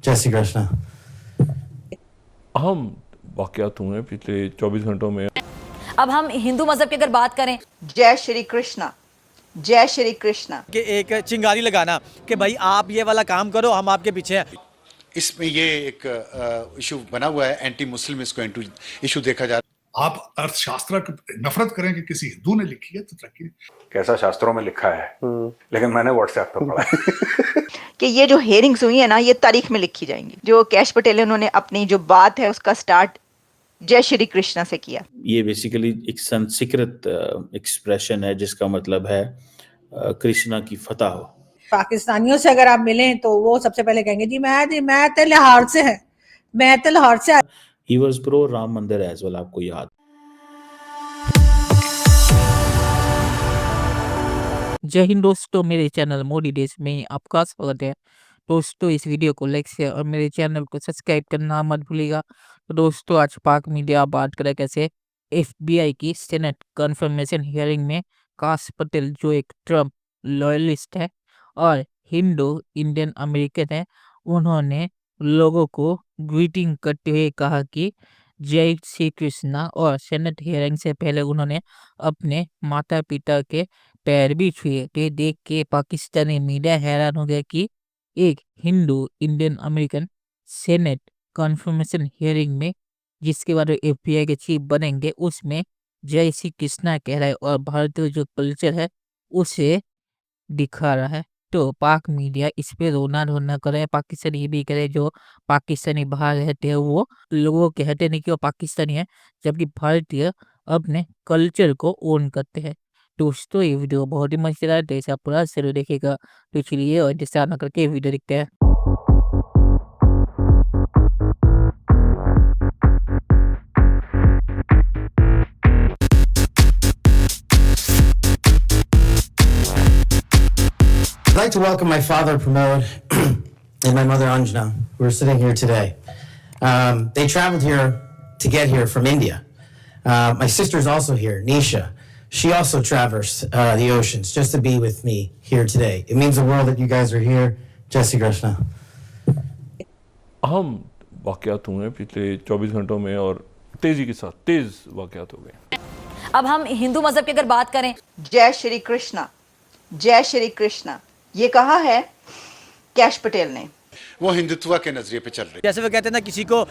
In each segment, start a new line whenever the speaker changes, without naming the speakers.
जय श्री कृष्ण।
अहम वाकयात हुए हैं पिछले 24 घंटों में।
अब हम हिंदू मजहब की अगर बात करें,
जय श्री कृष्णा, जय श्री कृष्णा।
कि एक चिंगारी लगाना कि भाई आप ये वाला काम करो, हम आपके पीछे हैं।
इसमें ये एक इशू बना हुआ है, एंटी मुस्लिम इसको इशू देखा जा रहा है।
आप अर्थशास्त्र की नफरत करें कि किसी हिंदू ने लिखी है तो तरक्की
कैसा शास्त्रों में लिखा है, लेकिन मैंने व्हाट्सएप पे पढ़ा है।
कि ये जो हेयरिंग्स हुई है ना, ये तारीख में लिखी जाएंगी। जो कैश पटेल उन्होंने अपनी जो बात है उसका स्टार्ट जय श्री कृष्णा से किया।
ये बेसिकली एक संस्कृत एक्सप्रेशन है जिसका मतलब है कृष्णा की फतह हो।
पाकिस्तानियों से अगर आप मिलें तो वो सबसे पहले कहेंगे जी मैं तो लाहौर से है, मैं तो लाहौर से।
ही वाज प्रो राम मंदिर एज वेल, आपको याद।
जय हिंद दोस्तों, मेरे चैनल मोदी देश में आपका स्वागत है। दोस्तों इस वीडियो को लाइक शेयर और मेरे चैनल को सब्सक्राइब करना मत भूलिएगा। तो दोस्तों आज पाक मीडिया बात करे कैसे FBI की सेनेट कन्फर्मेशन हियरिंग में काश पटेल जो एक ट्रम्प लॉयलिस्ट है और हिंदू इंडियन अमेरिकन है, उन्होंने लोगों को ग्रीटिंग करते हुए कहा कि जय श्री कृष्णा। और सेनेट हियरिंग से पहले उन्होंने अपने माता पिता के पैर भी छुए। तो ये देख के पाकिस्तानी मीडिया हैरान हो गया कि एक Hindu Indian American senate confirmation hearing में जिसके बाद FBI के चीफ बनेंगे उसमें जय श्री कृष्णा कह रहा है और भारतीय जो कल्चर है उसे दिखा रहा है। तो पाक मीडिया इस पे रोना धोना करे, पाकिस्तानी ये भी करे जो पाकिस्तानी बाहर रहते हैं वो लोगों कहते नहीं कि वो पाकिस्तानी है, जबकि भारतीय अपने कल्चर को ओन करते हैं। दोस्तों ये वीडियो बहुत ही मजेदार है, तो इसे आप पूरा जरूर देखिएगा। तो चलिए और जिससे आना करके वीडियो देखते हैं।
I'd like to welcome my father, Pramod, and my mother, Anjana, who are sitting here today. They traveled here to get here from India. My sister's also here, Nisha. She also traversed the oceans just to be with me here today. It means the world that you guys are here. Jai Shri Krishna.
अहम वाकयात हुए हैं पिछले 24 घंटों में और तेजी के साथ तेज वाकयात हो गए।
अब हम हिंदू मजहब की अगर बात करें,
जय श्री कृष्णा, जय श्री कृष्णा। ये कहा है कैश पटेल ने।
वो हिंदुत्व के नजरिए पे चल रही है।
जैसे वो कहते हैं ना, किसी को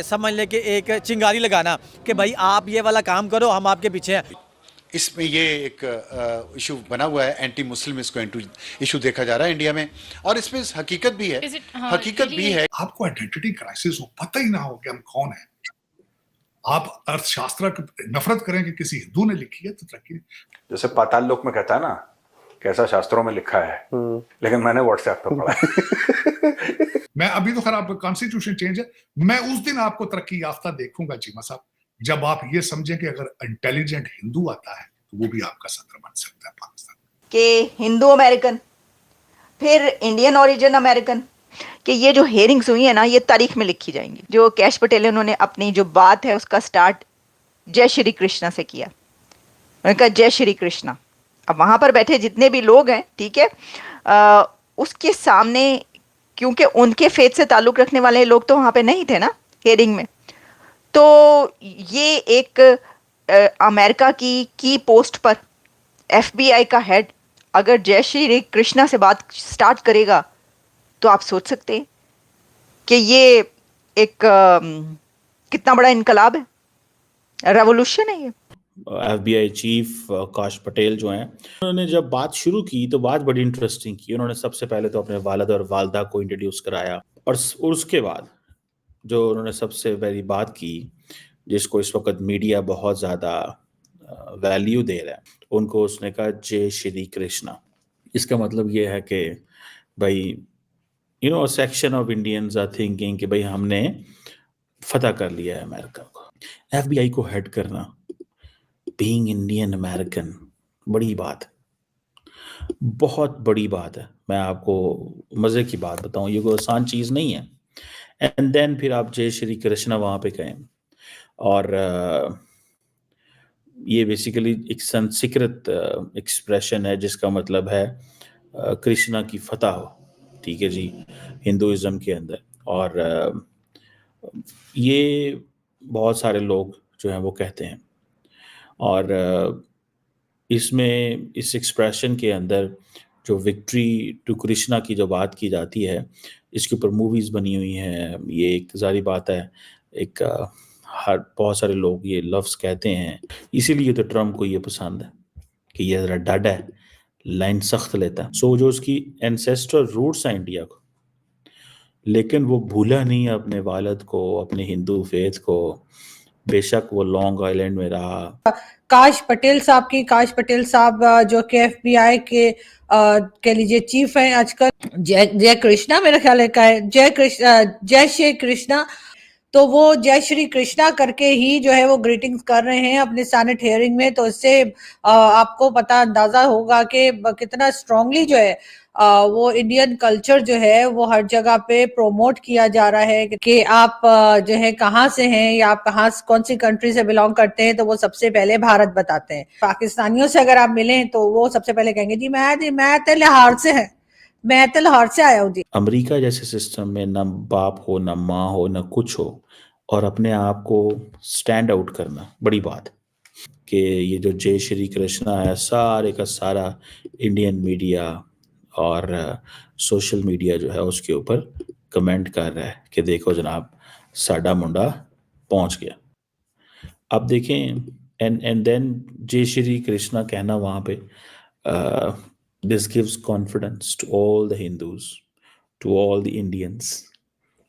समझ ले कि एक चिंगारी लगाना कि भाई आप ये वाला काम करो, हम आपके पीछे हैं।
इसमें ये एक इशू बना हुआ है, एंटी मुस्लिम इसको इशू देखा जा रहा है इंडिया में, और इसमें हकीकत भी है। हकीकत भी है।
आपको आइडेंटिटी क्राइसिस हो, पता ही ना हो कि हम कौन है। आप अर्थशास्त्र की नफरत करें कि किसी हिंदू ने लिखी है तो तरक्की।
जैसे पाताल लोक में कहता है ना, कैसा शास्त्रों में लिखा है, लेकिन मैंने व्हाट्सएप पे पढ़ा है।
मैं अभी तो खैर आपका कॉन्स्टिट्यूशन चेंज है, मैं उस दिन आपको तरक्की याफ्ता देखूंगा चीमा साहब, जब आप ये समझें कि अगर इंटेलिजेंट हिंदू आता है तो वो भी आपका सदर बन सकता है पाकिस्तान
कि हिंदू अमेरिकन, फिर इंडियन ओरिजिन अमेरिकन। कि ये जो हेयरिंग्स हुई है ना, ये तारीख में लिखी जाएंगी। जो कैश पटेल उन्होंने अपनी जो बात है उसका स्टार्ट जय श्री कृष्णा से किया। उन्होंने कहा जय श्री कृष्णा। अब वहाँ पर बैठे जितने भी लोग हैं, ठीक है, उसके सामने, क्योंकि उनके फेथ से ताल्लुक़ रखने वाले लोग तो वहाँ पे नहीं थे ना हेयरिंग में, तो ये एक अमेरिका की पोस्ट पर FBI का हेड अगर जय श्री कृष्णा से बात स्टार्ट करेगा तो आप सोच सकते हैं कि ये एक कितना बड़ा इनकलाब है, रेवोल्यूशन है ये।
FBI चीफ काश पटेल जो हैं, उन्होंने जब बात शुरू की तो बात बड़ी इंटरेस्टिंग की। उन्होंने सबसे पहले तो अपने वालिद और वालदा को इंट्रोड्यूस कराया और उसके बाद जो उन्होंने सबसे पहली बात की, जिसको इस वक्त मीडिया बहुत ज़्यादा वैल्यू दे रहा है, उनको उसने कहा जय श्री कृष्णा। इसका मतलब ये है कि भाई section of Indians are thinking कि भाई हमने फतह कर लिया है अमेरिका को। FBI को हेड करना, बीइंग इंडियन अमेरिकन, बड़ी बात, बहुत बड़ी बात है। मैं आपको मज़े की बात बताऊं, ये कोई आसान चीज़ नहीं है। एंड देन फिर आप जय श्री कृष्णा वहाँ पे कहें, और ये बेसिकली एक संस्कृत एक्सप्रेशन है जिसका मतलब है कृष्णा की फतह हो। ठीक है जी, हिंदुइज्म के अंदर। और ये बहुत सारे लोग जो हैं वो कहते हैं। और इसमें इस एक्सप्रेशन के अंदर जो विक्ट्री टू कृष्णा की जो बात की जाती है, इसके ऊपर मूवीज़ बनी हुई हैं। ये एक ज़ाहिर बात है, एक हर बहुत सारे लोग ये लफ्ज़ कहते हैं, इसीलिए तो ट्रम्प को ये पसंद है कि ये ज़रा डड है, लाइन सख्त लेता है। सो जो उसकी एंसेस्ट्रल रूट्स हैं इंडिया को, लेकिन वो भूला नहीं है अपने वालिद को, अपने हिंदू फेथ को, बेशक वो लॉन्ग आइलैंड में रहा।
काश पटेल साहब जो कि FBI के कह लीजिए चीफ हैं आजकल, जय कृष्णा मेरा ख्याल है का है, जय श्री कृष्णा। तो वो जय श्री कृष्णा करके ही जो है वो ग्रीटिंग्स कर रहे हैं अपने सेनेट हियरिंग में। तो इससे आपको पता अंदाजा होगा कि कितना स्ट्रांगली जो है वो इंडियन कल्चर जो है वो हर जगह पे प्रोमोट किया जा रहा है कि आप जो है कहाँ से हैं या आप कौन सी कंट्री से बिलोंग करते हैं, तो वो सबसे पहले भारत बताते हैं। पाकिस्तानियों से अगर आप मिलें तो वो सबसे पहले कहेंगे जी मैं तो लाहौर से है, मैं तो लाहौर से आया हूँ जी।
अमेरिका जैसे सिस्टम में ना बाप हो, ना माँ हो, ना कुछ हो, और अपने आप को स्टैंड आउट करना बड़ी बात है। कि ये जो जय श्री कृष्णा है, सारे का सारा इंडियन मीडिया और सोशल मीडिया जो है उसके ऊपर कमेंट कर रहा है कि देखो जनाब साडा मुंडा पहुंच गया। अब देखें, एंड देन जय श्री कृष्णा कहना वहाँ पे, this gives confidence to all the Hindus, to all the Indians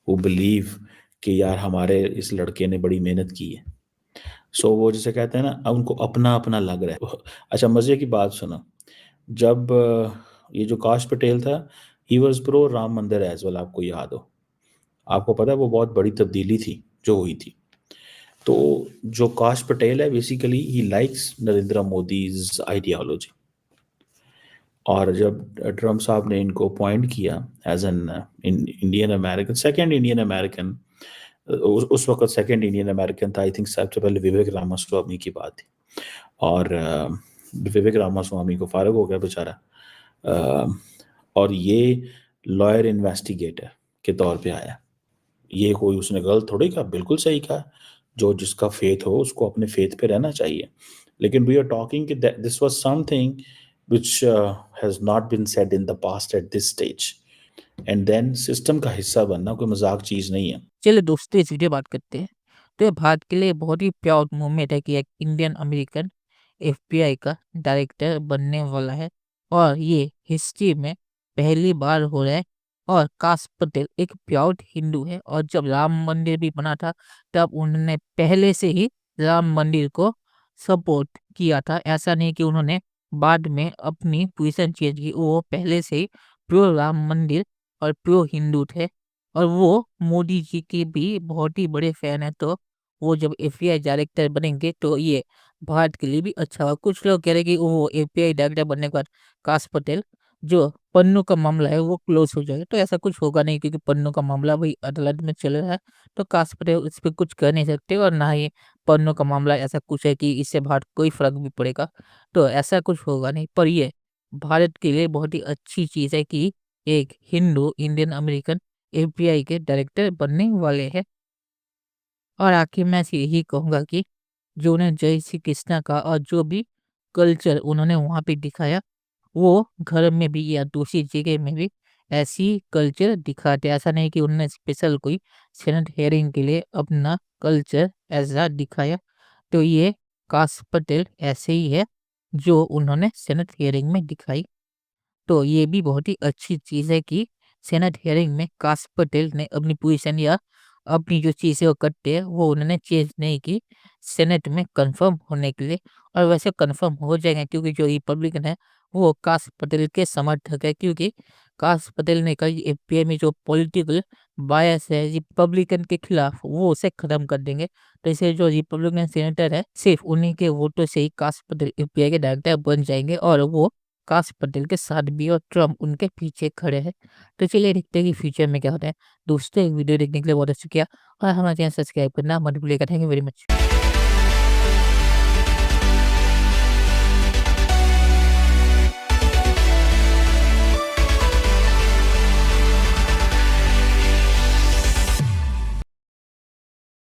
who believe कि यार हमारे इस लड़के ने बड़ी मेहनत की है। सो वो जिसे कहते हैं ना, अब उनको अपना अपना लग रहा है। अच्छा, मज़े की बात सुनो, जब ये जो काश पटेल था, ही वॉज प्रो राम मंदिर एज वेल, आपको याद हो, आपको पता है वो बहुत बड़ी तब्दीली थी जो हुई थी। तो जो काश पटेल है basically he likes Narendra Modi's ideology. और जब ट्रम्प साहब ने इनको अपॉइंट किया as an Indian American, second Indian American, उस वक्त सेकेंड इंडियन अमेरिकन था, आई थिंक सबसे पहले विवेक रामास्वामी की बात थी। और विवेक रामास्वामी को फारग हो गया बेचारा, और ये लॉयर इन्वेस्टिगेटर के तौर पे आया। ये कोई उसने गलत थोड़ी कहा, बिल्कुल सही कहा, जो जिसका फेथ हो उसको अपने फेथ पे रहना चाहिए। लेकिन वी आर टॉकिंग कि this was something which has not been said in the past at this stage, and then system का हिस्सा बनना कोई मजाक चीज नहीं है।
चलिए दोस्तों, इस वीडियो बात करते हैं। तो ये भारत के लिए बहुत ही प्राउड मोमेंट है कि एक इंडियन अमेरिकन FBI का डायरेक्टर बनने वाला है, और ये हिस्ट्री में पहली बार हो रहा है। और काश पटेल एक प्राउड हिंदू है, और जब राम मंदिर भी बना था तब उन्होंने पहले से ही राम मंदिर को सपोर्ट किया था। ऐसा नहीं कि उन्होंने बाद में अपनी पोजीशन चेंज की, वो पहले से ही प्रो राम मंदिर और प्रो हिंदू थे। और वो मोदी जी के भी बहुत ही बड़े फैन है। तो वो जब FBI डायरेक्टर बनेंगे तो ये भारत के लिए भी अच्छा होगा। कुछ लोग कह रहे हैं कि वो FBI डायरेक्टर बनने के बाद काश पटेल जो पन्नू का मामला है वो क्लोज हो जाएगा, तो ऐसा कुछ होगा नहीं, क्योंकि पन्नू का मामला वही अदालत में चल रहा है। तो काश पटेल इस पर कुछ कर नहीं सकते, और ना ही पन्नू का मामला ऐसा कुछ है कि इससे भारत कोई फर्क भी पड़ेगा। तो ऐसा कुछ होगा नहीं। पर ये भारत के लिए बहुत ही अच्छी चीज़ है कि एक हिंदू इंडियन अमेरिकन FBI के डायरेक्टर बनने वाले हैं। और आखिर मैं यही कहूँगा कि जो उन्हें जय श्री कृष्णा का और जो भी कल्चर उन्होंने वहाँ पे दिखाया, वो घर में भी या दूसरी जगह में भी ऐसी कल्चर दिखाते। ऐसा नहीं कि उन्होंने स्पेशल कोई सेनेट हेयरिंग के लिए अपना कल्चर ऐसा दिखाया। तो ये काश पटेल ऐसे ही है जो उन्होंने सेनेट हेयरिंग में दिखाई। तो ये भी बहुत ही अच्छी चीज़ है कि सेनेट हियरिंग में काश पटेल ने अपनी पोजीशन या अपनी जो चीज़ें वो करते हैं वो उन्होंने चेंज नहीं की सेनेट में कंफर्म होने के लिए। और वैसे कंफर्म हो जाएंगे, क्योंकि जो रिपब्लिकन है वो काश पटेल के समर्थक है। क्योंकि काश पटेल ने कहा FBI में जो पॉलिटिकल बायस है रिपब्लिकन के खिलाफ वो उसे खत्म कर देंगे। तो इसलिए जो रिपब्लिकन सेनेटर है सिर्फ उन्हीं के वोटों से ही काश पटेल FBI के डायरेक्टर बन जाएंगे, और वो काश पटेल के साथ भी, और ट्रम्प उनके पीछे खड़े हैं। तो चलिए देखते हैं कि फ्यूचर में क्या होता है। दोस्तों, वीडियो देखने के लिए बहुत शुक्रिया, और हमारे चैनल सब्सक्राइब करना मत भूलिएगा। Thank you very much.